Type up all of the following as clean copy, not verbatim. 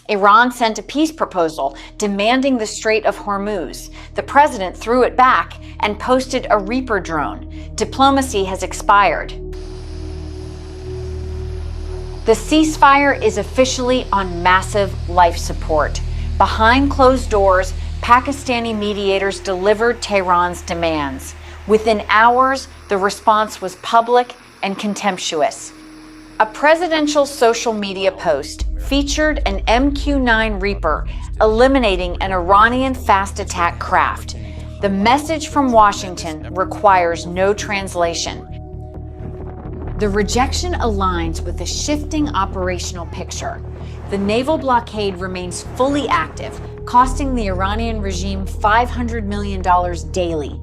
Iran sent a peace proposal demanding the Strait of Hormuz. The president threw it back and posted a Reaper drone. Diplomacy has expired. The ceasefire is officially on massive life support. Behind closed doors, Pakistani mediators delivered Tehran's demands. Within hours, the response was public and contemptuous. A presidential social media post featured an MQ-9 Reaper eliminating an Iranian fast attack craft. The message from Washington requires no translation. The rejection aligns with the shifting operational picture. The naval blockade remains fully active, costing the Iranian regime $500 million daily.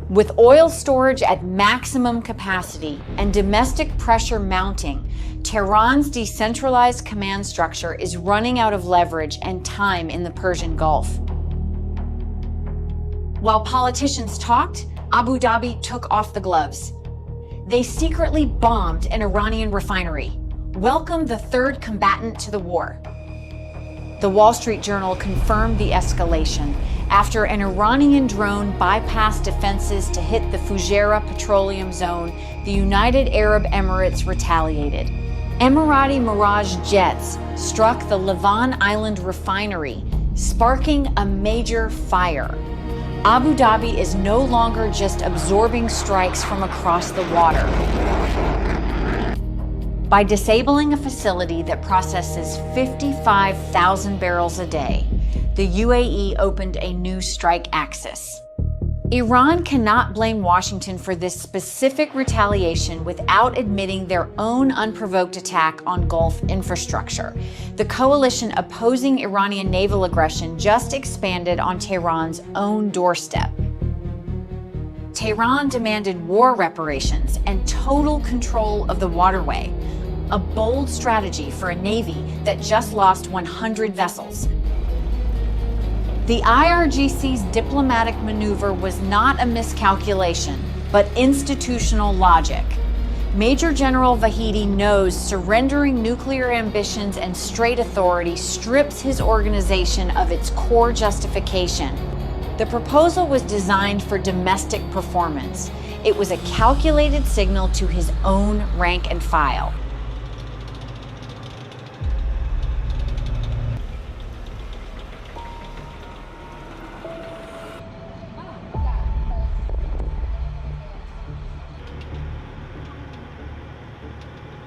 With oil storage at maximum capacity and domestic pressure mounting, Tehran's decentralized command structure is running out of leverage and time in the Persian Gulf. While politicians talked, Abu Dhabi took off the gloves. They secretly bombed an Iranian refinery, welcomed the third combatant to the war. The Wall Street Journal confirmed the escalation after an Iranian drone bypassed defenses to hit the Fujairah petroleum zone. The United Arab Emirates retaliated. Emirati Mirage jets struck the Lavon Island refinery, sparking a major fire. Abu Dhabi is no longer just absorbing strikes from across the water. By disabling a facility that processes 55,000 barrels a day, the UAE opened a new strike axis. Iran cannot blame Washington for this specific retaliation without admitting their own unprovoked attack on Gulf infrastructure. The coalition opposing Iranian naval aggression just expanded on Tehran's own doorstep. Tehran demanded war reparations and total control of the waterway, a bold strategy for a navy that just lost 100 vessels. The IRGC's diplomatic maneuver was not a miscalculation, but institutional logic. Major General Vahidi knows surrendering nuclear ambitions and strait authority strips his organization of its core justification. The proposal was designed for domestic performance. It was a calculated signal to his own rank and file.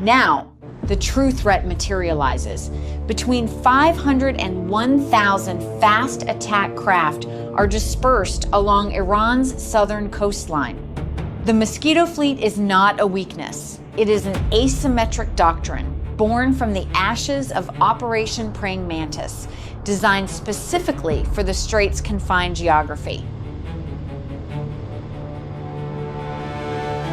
Now, the true threat materializes. Between 500 and 1,000 fast attack craft are dispersed along Iran's southern coastline. The Mosquito Fleet is not a weakness. It is an asymmetric doctrine born from the ashes of Operation Praying Mantis, designed specifically for the Strait's confined geography.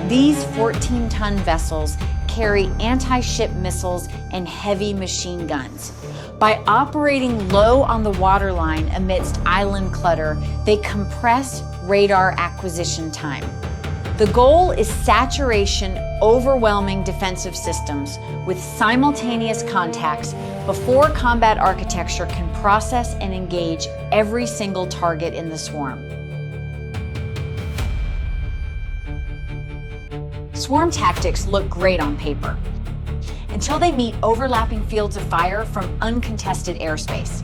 These 14-ton vessels carry anti-ship missiles and heavy machine guns. By operating low on the waterline amidst island clutter, they compress radar acquisition time. The goal is saturation, overwhelming defensive systems with simultaneous contacts before combat architecture can process and engage every single target in the swarm. Swarm tactics look great on paper, until they meet overlapping fields of fire from uncontested airspace.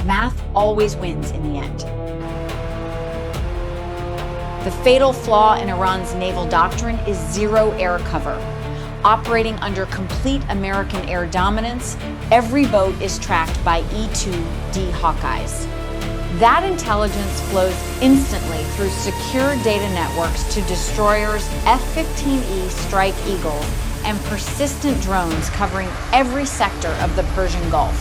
Math always wins in the end. The fatal flaw in Iran's naval doctrine is zero air cover. Operating under complete American air dominance, every boat is tracked by E-2D Hawkeyes. That intelligence flows instantly through secure data networks to destroyers, F-15E Strike Eagles, and persistent drones covering every sector of the Persian Gulf.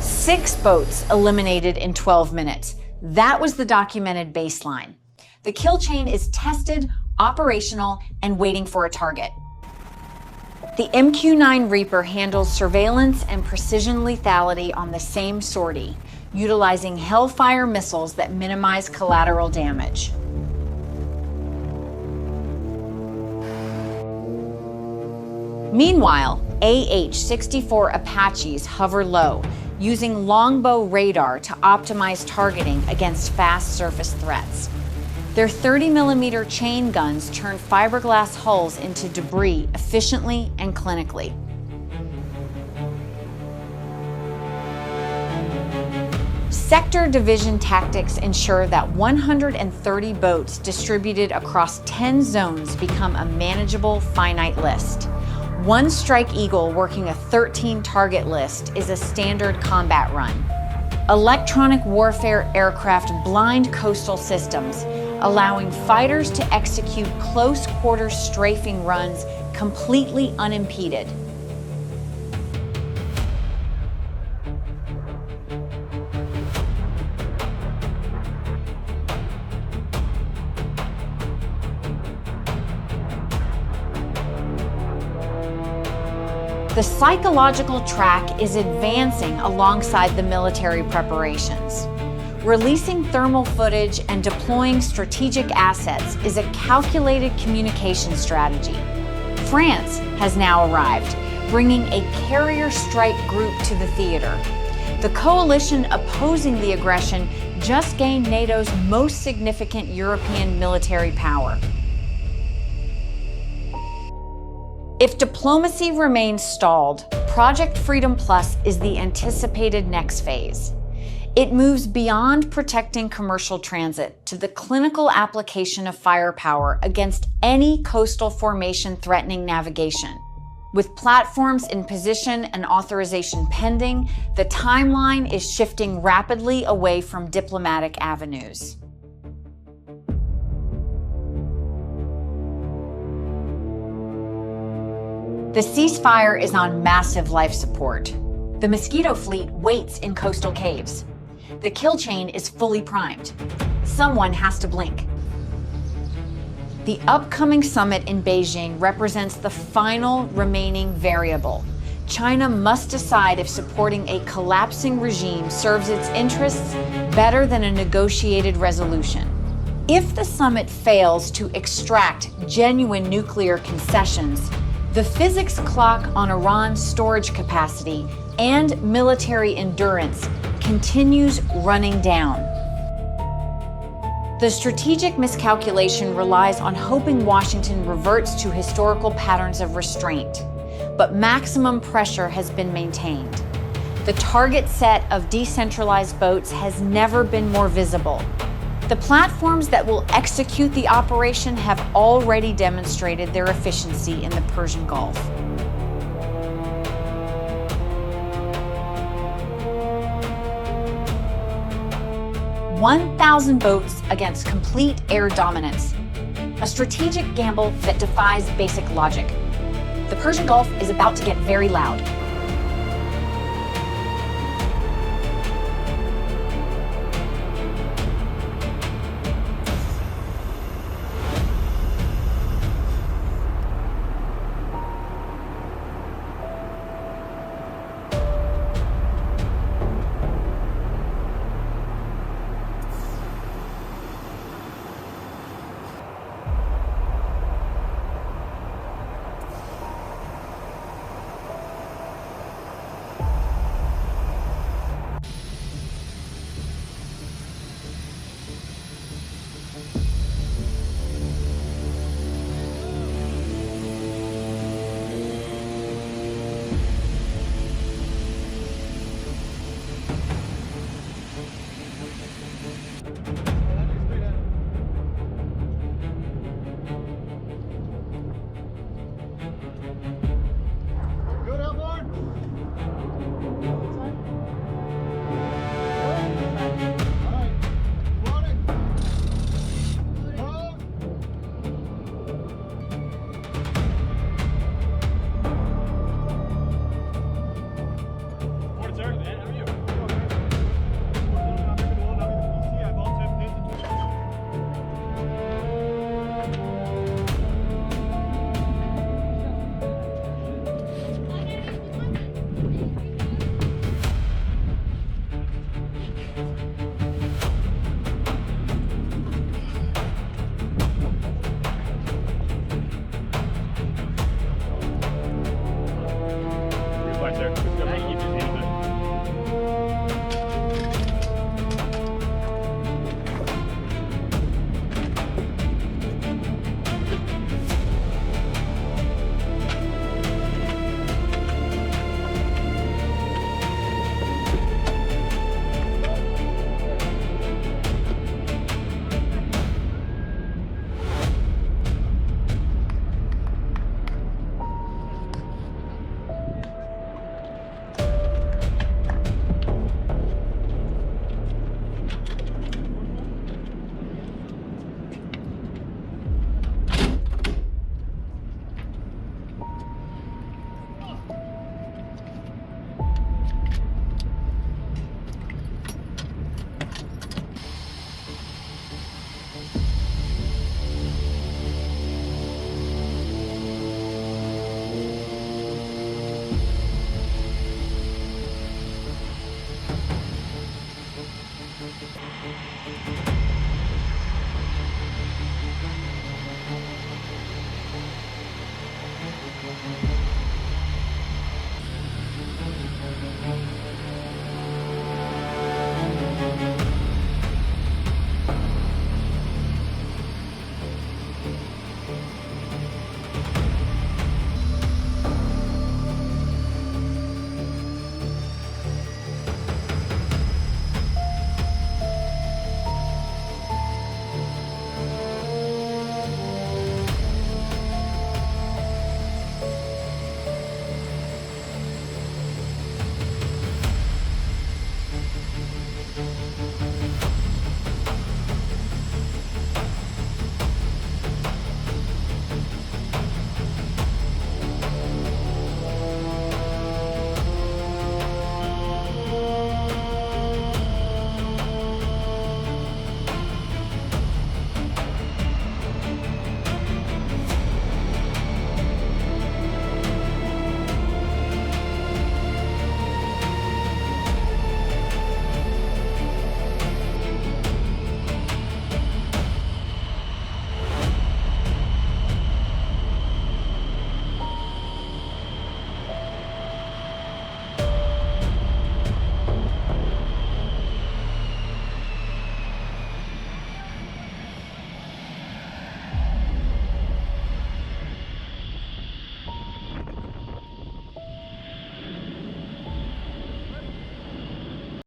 Six boats eliminated in 12 minutes. That was the documented baseline. The kill chain is tested, operational, and waiting for a target. The MQ-9 Reaper handles surveillance and precision lethality on the same sortie, utilizing Hellfire missiles that minimize collateral damage. Meanwhile, AH-64 Apaches hover low, using longbow radar to optimize targeting against fast surface threats. Their 30mm chain guns turn fiberglass hulls into debris efficiently and clinically. Sector division tactics ensure that 130 boats distributed across 10 zones become a manageable, finite list. One Strike Eagle working a 13-target list is a standard combat run. Electronic warfare aircraft blind coastal systems, allowing fighters to execute close-quarter strafing runs completely unimpeded. The psychological track is advancing alongside the military preparations. Releasing thermal footage and deploying strategic assets is a calculated communication strategy. France has now arrived, bringing a carrier strike group to the theater. The coalition opposing the aggression just gained NATO's most significant European military power. If diplomacy remains stalled, Project Freedom Plus is the anticipated next phase. It moves beyond protecting commercial transit to the clinical application of firepower against any coastal formation threatening navigation. With platforms in position and authorization pending, the timeline is shifting rapidly away from diplomatic avenues. The ceasefire is on massive life support. The Mosquito fleet waits in coastal caves. The kill chain is fully primed. Someone has to blink. The upcoming summit in Beijing represents the final remaining variable. China must decide if supporting a collapsing regime serves its interests better than a negotiated resolution. If the summit fails to extract genuine nuclear concessions, the physics clock on Iran's storage capacity and military endurance continues running down. The strategic miscalculation relies on hoping Washington reverts to historical patterns of restraint, but maximum pressure has been maintained. The target set of decentralized boats has never been more visible. The platforms that will execute the operation have already demonstrated their efficiency in the Persian Gulf. "1,000 boats against complete air dominance. A strategic gamble that defies basic logic. The Persian Gulf is about to get very loud.